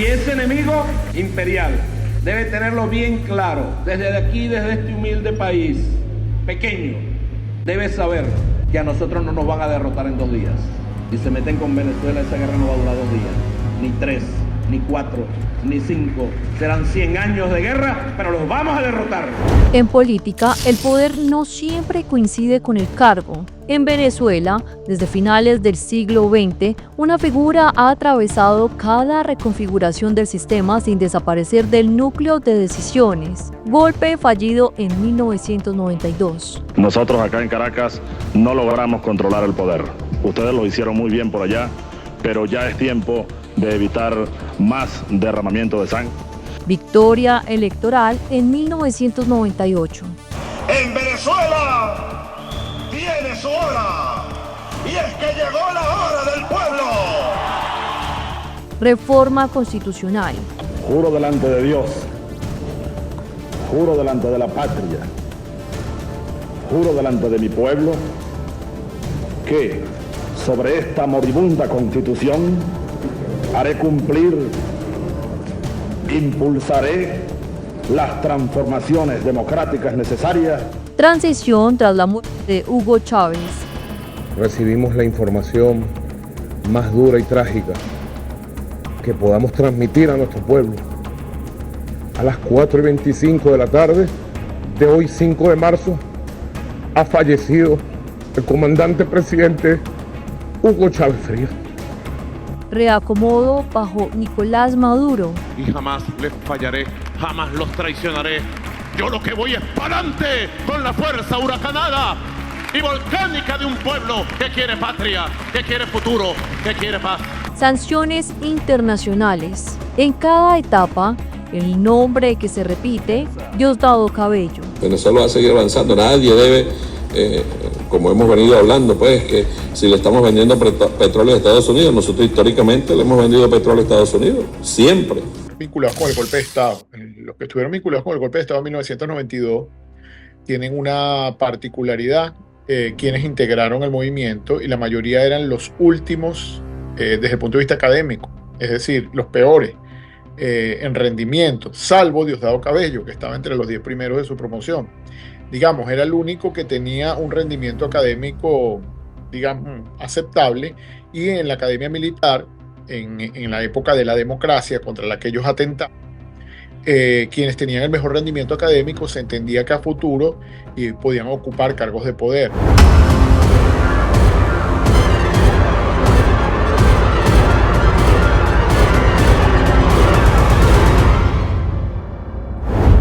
Y ese enemigo imperial debe tenerlo bien claro, desde aquí, desde este humilde país pequeño, debe saber que a nosotros no nos van a derrotar en 2 días. Si se meten con Venezuela, esa guerra no va a durar 2 días, ni 3, ni 4, ni 5. Serán 100 años de guerra, pero los vamos a derrotar. En política, el poder no siempre coincide con el cargo. En Venezuela, desde finales del siglo XX, una figura ha atravesado cada reconfiguración del sistema sin desaparecer del núcleo de decisiones. Golpe fallido en 1992. Nosotros acá en Caracas no logramos controlar el poder. Ustedes lo hicieron muy bien por allá, pero ya es tiempo de evitar más derramamiento de sangre. Victoria electoral en 1998. En Venezuela tiene su hora, y es que llegó la hora del pueblo. Reforma constitucional. Juro delante de Dios, juro delante de la patria, juro delante de mi pueblo, que sobre esta moribunda Constitución haré cumplir, impulsaré las transformaciones democráticas necesarias. Transición tras la muerte de Hugo Chávez. Recibimos la información más dura y trágica que podamos transmitir a nuestro pueblo. A las 4:25 de la tarde de hoy, 5 de marzo, ha fallecido el comandante presidente Hugo Chávez Frías. Reacomodo bajo Nicolás Maduro. Y jamás les fallaré, jamás los traicionaré. Yo lo que voy es para adelante con la fuerza huracanada y volcánica de un pueblo que quiere patria, que quiere futuro, que quiere paz. Sanciones internacionales. En cada etapa, el nombre que se repite, Diosdado Cabello. Venezuela va a seguir avanzando, nadie debe, como hemos venido hablando, pues que si le estamos vendiendo petróleo a Estados Unidos, nosotros históricamente le hemos vendido petróleo a Estados Unidos, siempre. Vinculados con el golpe de Estado. Los que estuvieron vinculados con el golpe de Estado en 1992 tienen una particularidad, quienes integraron el movimiento, y la mayoría eran los últimos desde el punto de vista académico, es decir, los peores en rendimiento, salvo Diosdado Cabello, que estaba entre los 10 primeros de su promoción. Digamos, era el único que tenía un rendimiento académico, digamos, aceptable, y en la academia militar, en la época de la democracia contra la que ellos atentaban, quienes tenían el mejor rendimiento académico se entendía que a futuro podían ocupar cargos de poder.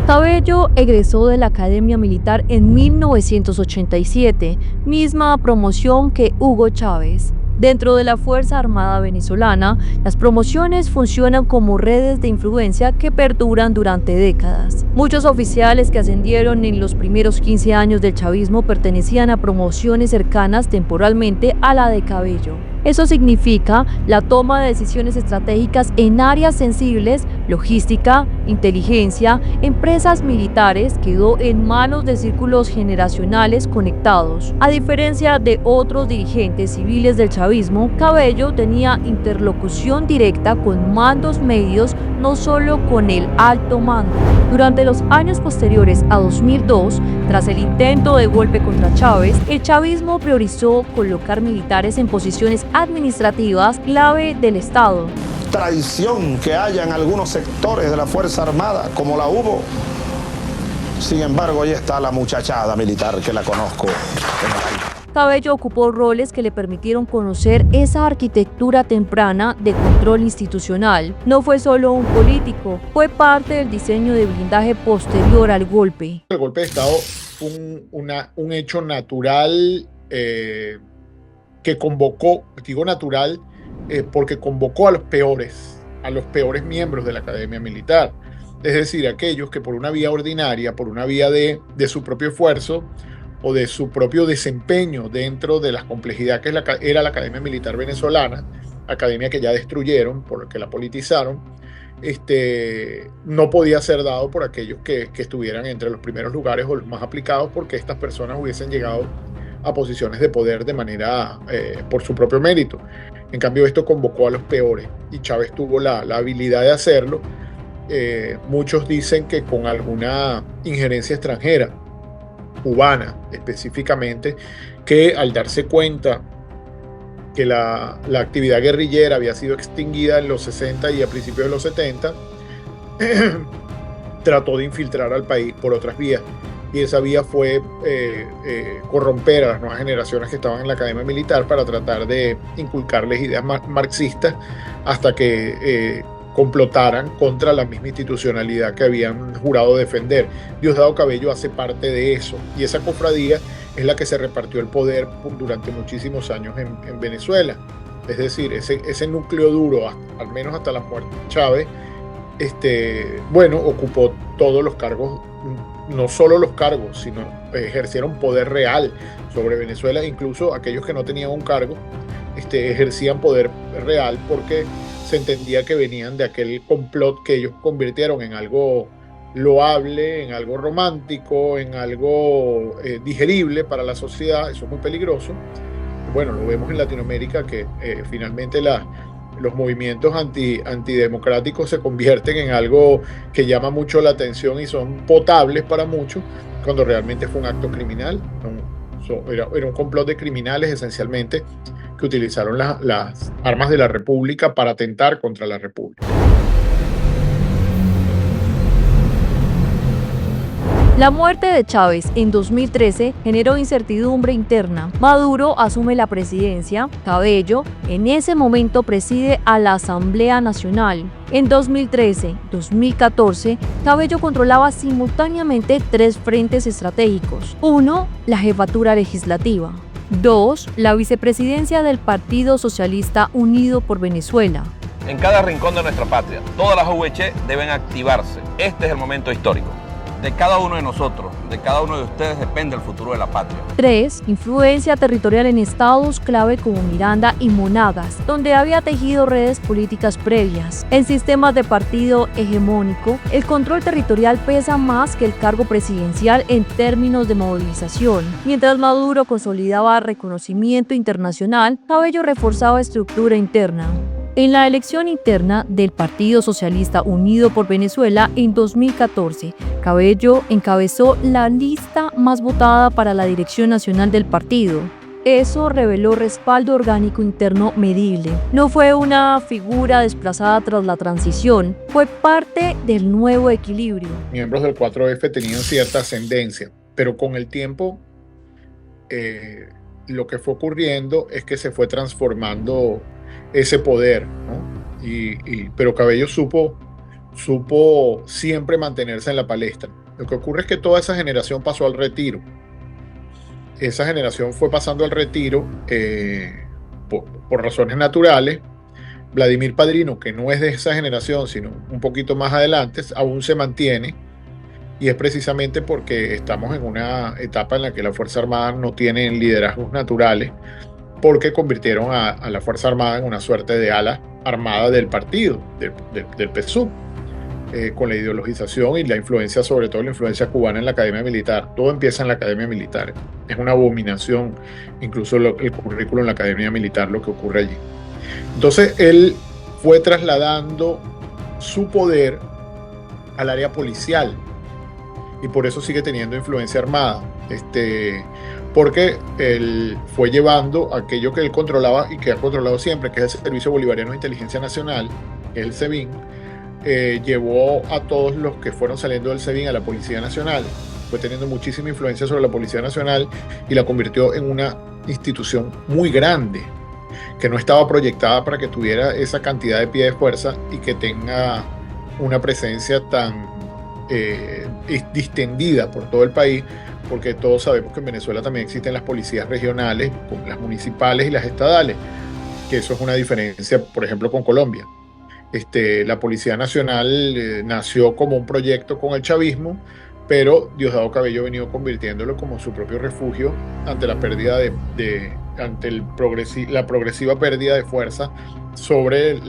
Cabello egresó de la Academia Militar en 1987, misma promoción que Hugo Chávez. Dentro de la Fuerza Armada Venezolana, las promociones funcionan como redes de influencia que perduran durante décadas. Muchos oficiales que ascendieron en los primeros 15 años del chavismo pertenecían a promociones cercanas temporalmente a la de Cabello. Eso significa la toma de decisiones estratégicas en áreas sensibles, logística, inteligencia, empresas militares, quedó en manos de círculos generacionales conectados. A diferencia de otros dirigentes civiles del chavismo, Cabello tenía interlocución directa con mandos medios, no solo con el alto mando. Durante los años posteriores a 2002, tras el intento de golpe contra Chávez, el chavismo priorizó colocar militares en posiciones administrativas clave del Estado. Traición que haya en algunos sectores de la Fuerza Armada, como la hubo. Sin embargo, ahí está la muchachada militar que la conozco. Cabello ocupó roles que le permitieron conocer esa arquitectura temprana de control institucional. No fue solo un político, fue parte del diseño de blindaje posterior al golpe. El golpe de Estado fue un hecho natural que convocó, digo natural, porque convocó a los peores miembros de la Academia Militar. Es decir, aquellos que por una vía ordinaria, por una vía de su propio esfuerzo o de su propio desempeño dentro de la complejidad que era la Academia Militar Venezolana, academia que ya destruyeron porque la politizaron, no podía ser dado por aquellos que estuvieran entre los primeros lugares o los más aplicados, porque estas personas hubiesen llegado a posiciones de poder de manera por su propio mérito. En cambio, esto convocó a los peores y Chávez tuvo la habilidad de hacerlo. Muchos dicen que con alguna injerencia extranjera, cubana específicamente, que al darse cuenta que la actividad guerrillera había sido extinguida en los 60 y a principios de los 70, trató de infiltrar al país por otras vías. Y esa vía fue corromper a las nuevas generaciones que estaban en la academia militar para tratar de inculcarles ideas marxistas hasta que complotaran contra la misma institucionalidad que habían jurado defender. Diosdado Cabello hace parte de eso, y esa cofradía es la que se repartió el poder durante muchísimos años en Venezuela. Es decir, ese núcleo duro, al menos hasta la muerte de Chávez, ocupó todos los cargos, no solo los cargos, sino ejercieron poder real sobre Venezuela. Incluso aquellos que no tenían un cargo ejercían poder real porque se entendía que venían de aquel complot que ellos convirtieron en algo loable, en algo romántico, en algo digerible para la sociedad. Eso es muy peligroso. Bueno, lo vemos en Latinoamérica, que finalmente los movimientos antidemocráticos se convierten en algo que llama mucho la atención y son potables para muchos, cuando realmente fue un acto criminal. Era un complot de criminales esencialmente que utilizaron las armas de la República para atentar contra la República. La muerte de Chávez en 2013 generó incertidumbre interna. Maduro asume la presidencia. Cabello, en ese momento, preside a la Asamblea Nacional. En 2013-2014, Cabello controlaba simultáneamente 3 frentes estratégicos. 1. La jefatura legislativa. 2. La vicepresidencia del Partido Socialista Unido por Venezuela. En cada rincón de nuestra patria, todas las OVC deben activarse. Este es el momento histórico. De cada uno de nosotros, de cada uno de ustedes depende el futuro de la patria. 3. Influencia territorial en estados clave como Miranda y Monagas, donde había tejido redes políticas previas. En sistemas de partido hegemónico, el control territorial pesa más que el cargo presidencial en términos de movilización. Mientras Maduro consolidaba reconocimiento internacional, Cabello reforzaba estructura interna. En la elección interna del Partido Socialista Unido por Venezuela en 2014, Cabello encabezó la lista más votada para la dirección nacional del partido. Eso reveló respaldo orgánico interno medible. No fue una figura desplazada tras la transición, fue parte del nuevo equilibrio. Miembros del 4F tenían cierta ascendencia, pero con el tiempo lo que fue ocurriendo es que se fue transformando ese poder, ¿no? Pero Cabello supo siempre mantenerse en la palestra. Lo que ocurre es que toda esa generación pasó al retiro. Esa generación fue pasando al retiro por razones naturales. Vladimir Padrino, que no es de esa generación, sino un poquito más adelante, aún se mantiene, y es precisamente porque estamos en una etapa en la que la Fuerza Armada no tiene liderazgos naturales, porque convirtieron a la Fuerza Armada en una suerte de ala armada del partido, del PSUV, con la ideologización y la influencia, sobre todo la influencia cubana en la academia militar. Todo empieza en la academia militar. Es una abominación, incluso el currículo en la academia militar, lo que ocurre allí. Entonces él fue trasladando su poder al área policial y por eso sigue teniendo influencia armada. Porque él fue llevando aquello que él controlaba y que ha controlado siempre, que es el Servicio Bolivariano de Inteligencia Nacional, que es el SEBIN. Llevó a todos los que fueron saliendo del SEBIN a la Policía Nacional. Fue teniendo muchísima influencia sobre la Policía Nacional y la convirtió en una institución muy grande, que no estaba proyectada para que tuviera esa cantidad de pie de fuerza y que tenga una presencia tan distendida por todo el país, porque todos sabemos que en Venezuela también existen las policías regionales, como las municipales y las estadales, que eso es una diferencia, por ejemplo, con Colombia. La Policía Nacional nació como un proyecto con el chavismo, pero Diosdado Cabello ha venido convirtiéndolo como su propio refugio ante la pérdida ante la progresiva pérdida de fuerza sobre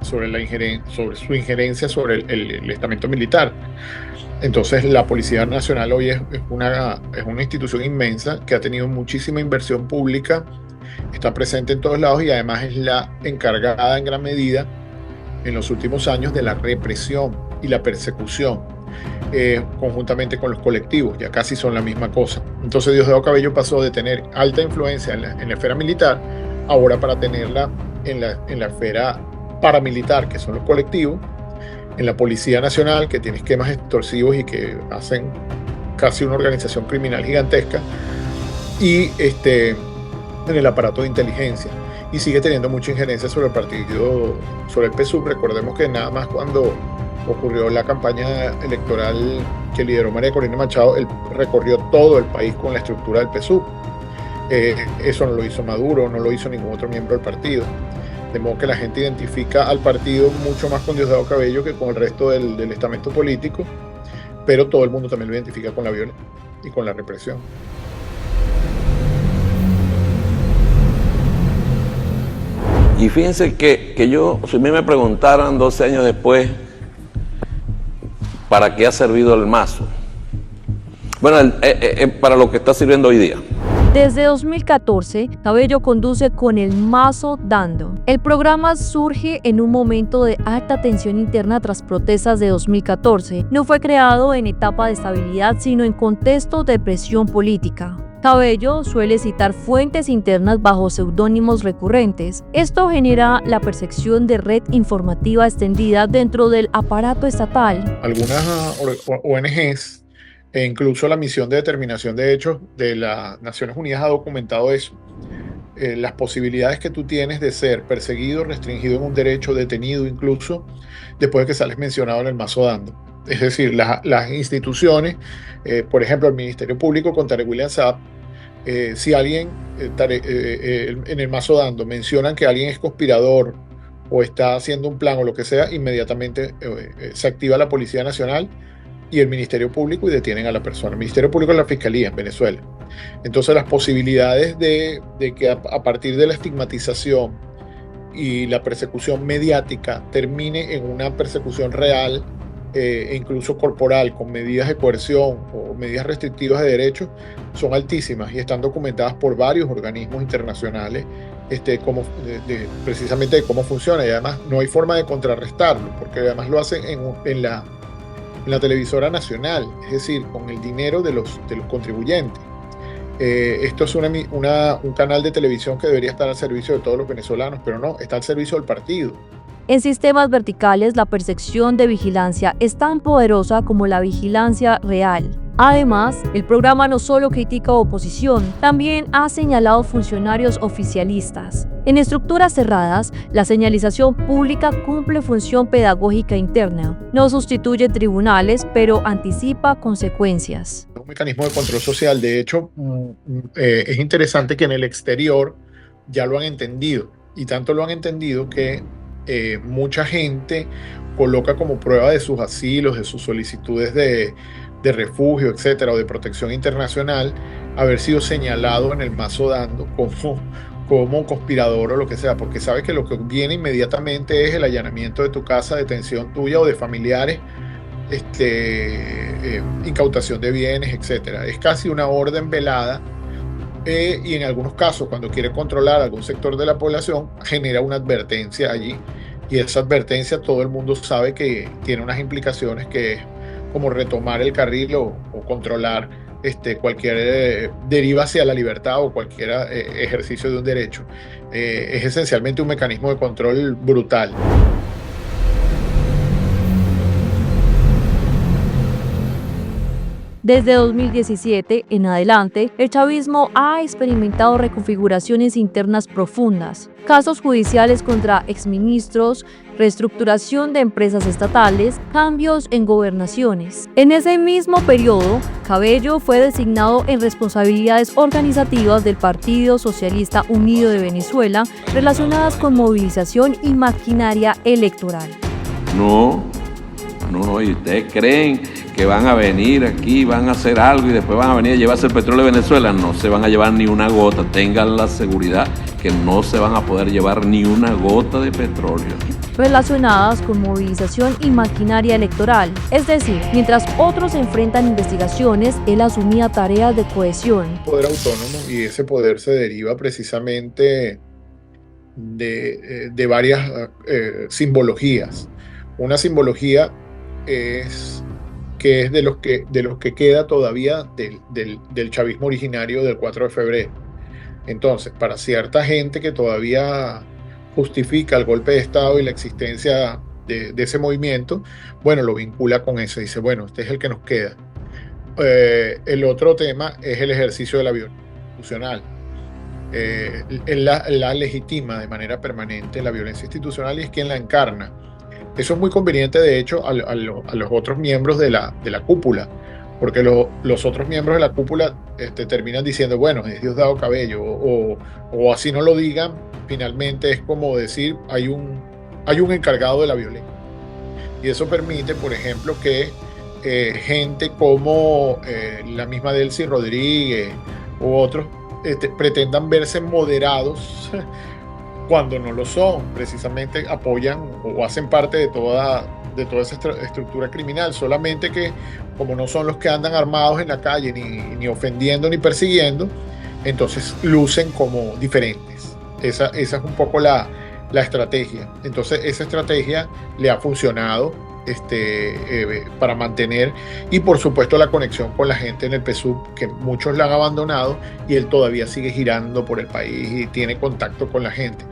su injerencia sobre el estamento militar. Entonces la Policía Nacional hoy es una institución inmensa que ha tenido muchísima inversión pública está presente en todos lados y además es la encargada en gran medida en los últimos años de la represión y la persecución, conjuntamente con los colectivos, ya casi son la misma cosa. Entonces Diosdado Cabello pasó de tener alta influencia en la esfera militar, ahora para tenerla en la esfera paramilitar, que son los colectivos, en la Policía Nacional, que tiene esquemas extorsivos y que hacen casi una organización criminal gigantesca, y en el aparato de inteligencia, y sigue teniendo mucha injerencia sobre el partido, sobre el PSUV. Recordemos que nada más cuando ocurrió la campaña electoral que lideró María Corina Machado, él recorrió todo el país con la estructura del PSUV. Eso no lo hizo Maduro, no lo hizo ningún otro miembro del partido. De modo que la gente identifica al partido mucho más con Diosdado Cabello que con el resto del estamento político, pero todo el mundo también lo identifica con la violencia y con la represión. Y fíjense que yo, si a mí me preguntaran 12 años después, ¿para qué ha servido el mazo? Bueno, para lo que está sirviendo hoy día. Desde 2014, Cabello conduce Con el Mazo Dando. El programa surge en un momento de alta tensión interna tras protestas de 2014. No fue creado en etapa de estabilidad, sino en contexto de presión política. Cabello suele citar fuentes internas bajo seudónimos recurrentes. Esto genera la percepción de red informativa extendida dentro del aparato estatal. Algunas ONGs e incluso la Misión de Determinación de Hechos de las Naciones Unidas ha documentado eso. Las posibilidades que tú tienes de ser perseguido, restringido en un derecho, detenido incluso, después de que sales mencionado en el Mazo Dando. Es decir, las instituciones, por ejemplo, el Ministerio Público con Tarek William Saab, si alguien en el Mazo Dando mencionan que alguien es conspirador o está haciendo un plan o lo que sea, inmediatamente se activa la Policía Nacional y el Ministerio Público y detienen a la persona. El Ministerio Público es la Fiscalía en Venezuela. Entonces las posibilidades de que a partir de la estigmatización y la persecución mediática termine en una persecución real e incluso corporal, con medidas de coerción o medidas restrictivas de derechos, son altísimas y están documentadas por varios organismos internacionales precisamente de cómo funciona, y además no hay forma de contrarrestarlo, porque además lo hacen en la televisora nacional, es decir, con el dinero de los contribuyentes. Esto es un canal de televisión que debería estar al servicio de todos los venezolanos, pero no, está al servicio del partido. En sistemas verticales, la percepción de vigilancia es tan poderosa como la vigilancia real. Además, el programa no solo critica oposición, también ha señalado funcionarios oficialistas. En estructuras cerradas, la señalización pública cumple función pedagógica interna. No sustituye tribunales, pero anticipa consecuencias. Un mecanismo de control social. De hecho, es interesante que en el exterior ya lo han entendido, y tanto lo han entendido que mucha gente coloca como prueba de sus asilos, de sus solicitudes de refugio, etcétera, o de protección internacional, haber sido señalado en el Mazo Dando como conspirador o lo que sea, porque sabe que lo que viene inmediatamente es el allanamiento de tu casa, detención tuya o de familiares, incautación de bienes, etcétera. Es casi una orden velada. Y en algunos casos, cuando quiere controlar algún sector de la población, genera una advertencia allí, y esa advertencia todo el mundo sabe que tiene unas implicaciones, que es como retomar el carril o controlar cualquier deriva hacia la libertad o cualquier ejercicio de un derecho. Es esencialmente un mecanismo de control brutal. Desde 2017 en adelante, el chavismo ha experimentado reconfiguraciones internas profundas, casos judiciales contra exministros, reestructuración de empresas estatales, cambios en gobernaciones. En ese mismo periodo, Cabello fue designado en responsabilidades organizativas del Partido Socialista Unido de Venezuela relacionadas con movilización y maquinaria electoral. No, y ustedes creen que van a venir aquí, van a hacer algo y después van a venir a llevarse el petróleo de Venezuela. No se van a llevar ni una gota, tengan la seguridad que no se van a poder llevar ni una gota de petróleo. relacionadas con movilización y maquinaria electoral. Es decir, mientras otros enfrentan investigaciones, él asumía tareas de cohesión. Poder autónomo, y ese poder se deriva precisamente de varias simbologías. Una simbología es que es de los que queda todavía del chavismo originario del 4 de febrero. Entonces, para cierta gente que todavía justifica el golpe de Estado y la existencia de ese movimiento, bueno, lo vincula con eso. Dice, bueno, este es el que nos queda. El otro tema es el ejercicio de la violencia institucional. Él la legitima de manera permanente, la violencia institucional, y es quien la encarna. Eso es muy conveniente, de hecho, a los otros miembros de la cúpula, porque los otros miembros de la cúpula terminan diciendo, bueno, es Diosdado Cabello, o así no lo digan, finalmente es como decir, hay un encargado de la violencia. Y eso permite, por ejemplo, que gente como la misma Delcy Rodríguez u otros pretendan verse moderados cuando no lo son, precisamente apoyan o hacen parte de toda esa estructura criminal, solamente que como no son los que andan armados en la calle ni ofendiendo ni persiguiendo, entonces lucen como diferentes. Esa es un poco la estrategia. Entonces esa estrategia le ha funcionado para mantener, y por supuesto la conexión con la gente en el PSUV, que muchos la han abandonado y él todavía sigue girando por el país y tiene contacto con la gente.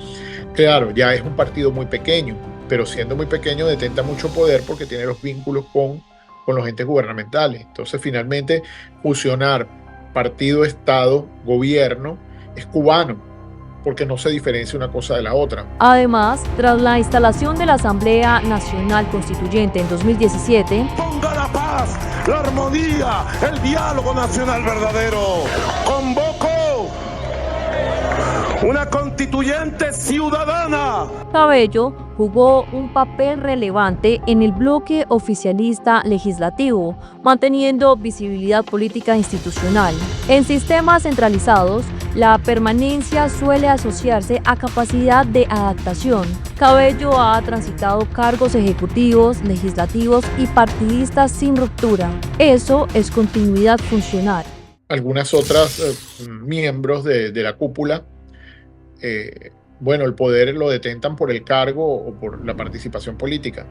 Claro, ya es un partido muy pequeño, pero siendo muy pequeño detenta mucho poder porque tiene los vínculos con los entes gubernamentales. Entonces finalmente fusionar partido, Estado, gobierno es cubano, porque no se diferencia una cosa de la otra. Además, tras la instalación de la Asamblea Nacional Constituyente en 2017, ponga la paz, la armonía, el diálogo nacional verdadero. Convoco una constituyente ciudadana. Cabello jugó un papel relevante en el bloque oficialista legislativo, manteniendo visibilidad política institucional. En sistemas centralizados, la permanencia suele asociarse a capacidad de adaptación. Cabello ha transitado cargos ejecutivos, legislativos y partidistas sin ruptura. Eso es continuidad funcional. Algunas otras miembros de la cúpula, bueno, el poder lo detentan por el cargo o por la participación política,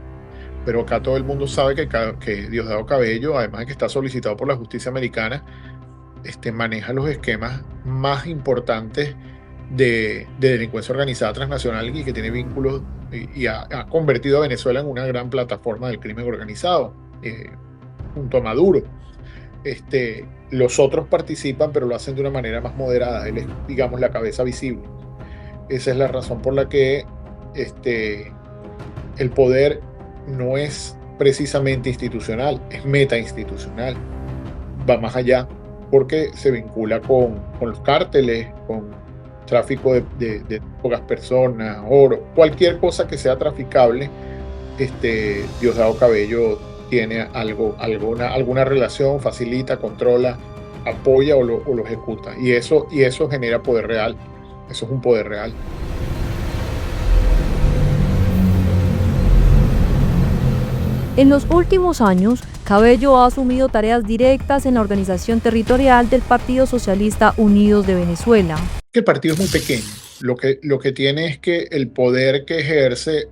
pero acá todo el mundo sabe que Diosdado Cabello, además de que está solicitado por la justicia americana, maneja los esquemas más importantes de delincuencia organizada transnacional y que tiene vínculos y ha convertido a Venezuela en una gran plataforma del crimen organizado, junto a Maduro. Los otros participan, pero lo hacen de una manera más moderada. Él es, digamos, la cabeza visible. Esa es la razón por la que el poder no es precisamente institucional, es metainstitucional. Va más allá, porque se vincula con los cárteles, con tráfico de pocas personas, oro, cualquier cosa que sea traficable. Diosdado Cabello tiene alguna relación, facilita, controla, apoya o lo ejecuta, y eso genera poder real. Eso es un poder real. En los últimos años, Cabello ha asumido tareas directas en la organización territorial del Partido Socialista Unidos de Venezuela. El partido es muy pequeño. Lo que tiene es que el poder que ejerce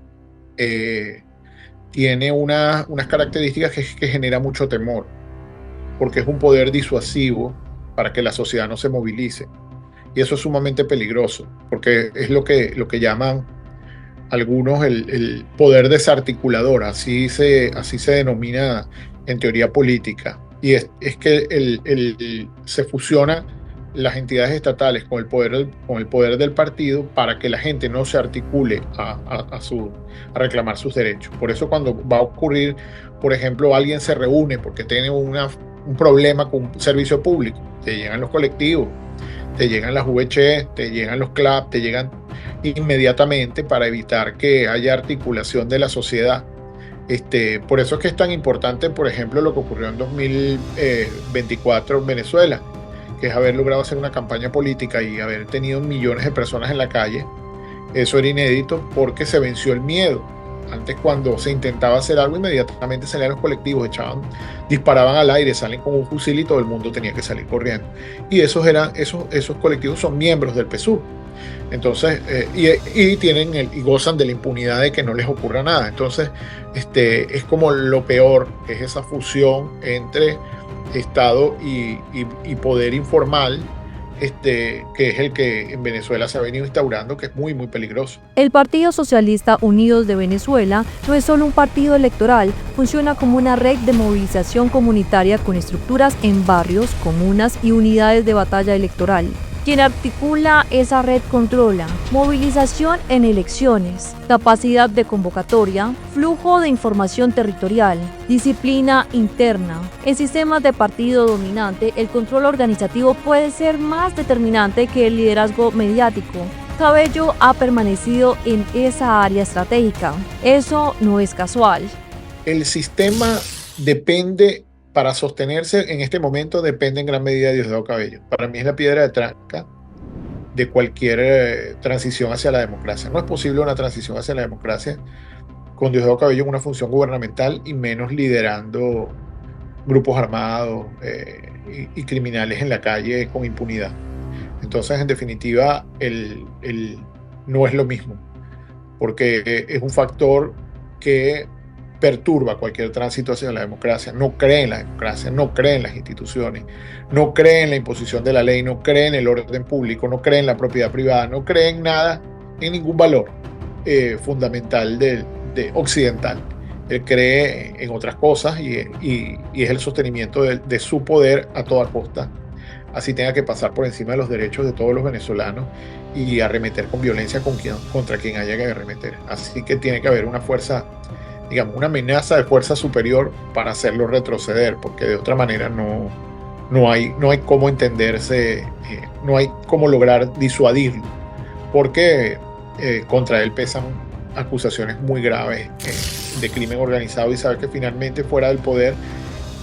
tiene unas características que genera mucho temor, porque es un poder disuasivo para que la sociedad no se movilice. Y eso es sumamente peligroso, porque es lo que llaman algunos el poder desarticulador, así se denomina en teoría política. Y es que se fusionan las entidades estatales con el poder del partido para que la gente no se articule a reclamar sus derechos. Por eso cuando va a ocurrir, por ejemplo, alguien se reúne porque tiene un problema con un servicio público, te llegan los colectivos, te llegan las VC, te llegan los CLAP, te llegan inmediatamente para evitar que haya articulación de la sociedad. Por eso es que es tan importante, por ejemplo, lo que ocurrió en 2024 en Venezuela, que es haber logrado hacer una campaña política y haber tenido millones de personas en la calle. Eso era inédito porque se venció el miedo. Entonces, el poder, digamos, metainstitucional, que es el poder del partido, tiene unas características que genera mucho temor, porque es un poder disuasivo para que la sociedad no se movilice. Y eso es lo que Antes, cuando se intentaba hacer algo, inmediatamente salían los colectivos, disparaban al aire, salen con un fusil y todo el mundo tenía que salir corriendo. Y esos colectivos son miembros del PSUV. Entonces, y gozan de la impunidad de que no les ocurra nada. Entonces, es como lo peor, que es esa fusión entre Estado y poder informal, que es el que en Venezuela se ha venido instaurando, que es muy, muy peligroso. El Partido Socialista Unidos de Venezuela no es solo un partido electoral, funciona como una red de movilización comunitaria con estructuras en barrios, comunas y unidades de batalla electoral. Quien articula esa red controla movilización en elecciones, capacidad de convocatoria, flujo de información territorial, disciplina interna. En sistemas de partido dominante, el control organizativo puede ser más determinante que el liderazgo mediático. Cabello ha permanecido en esa área estratégica. Eso no es casual. El sistema depende, para sostenerse en este momento, depende en gran medida de Diosdado Cabello. Para mí es la piedra de tranca de cualquier transición hacia la democracia. No es posible una transición hacia la democracia con Diosdado Cabello en una función gubernamental y menos liderando grupos armados y criminales en la calle con impunidad. Entonces, en definitiva, no es lo mismo, porque es un factor que perturba cualquier tránsito hacia la democracia. No cree en la democracia, no cree en las instituciones, no cree en la imposición de la ley, no cree en el orden público, no cree en la propiedad privada, no cree en nada, en ningún valor fundamental de occidental. Él cree en otras cosas y es el sostenimiento de su poder a toda costa, así tenga que pasar por encima de los derechos de todos los venezolanos y arremeter con violencia contra quien haya que arremeter. Así que tiene que haber una fuerza, digamos, una amenaza de fuerza superior para hacerlo retroceder, porque de otra manera no hay cómo entenderse, no hay cómo lograr disuadirlo, porque contra él pesan acusaciones muy graves de crimen organizado y saber que finalmente fuera del poder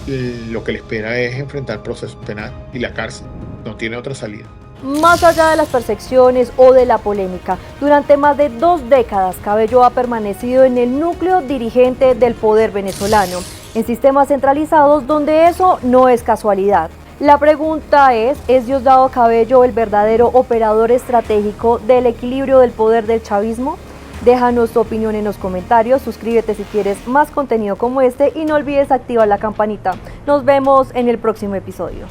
lo que le espera es enfrentar proceso penal y la cárcel. No tiene otra salida. Más allá de las percepciones o de la polémica, durante más de 2 décadas Cabello ha permanecido en el núcleo dirigente del poder venezolano, en sistemas centralizados donde eso no es casualidad. La pregunta ¿es Diosdado Cabello el verdadero operador estratégico del equilibrio del poder del chavismo? Déjanos tu opinión en los comentarios, suscríbete si quieres más contenido como este y no olvides activar la campanita. Nos vemos en el próximo episodio.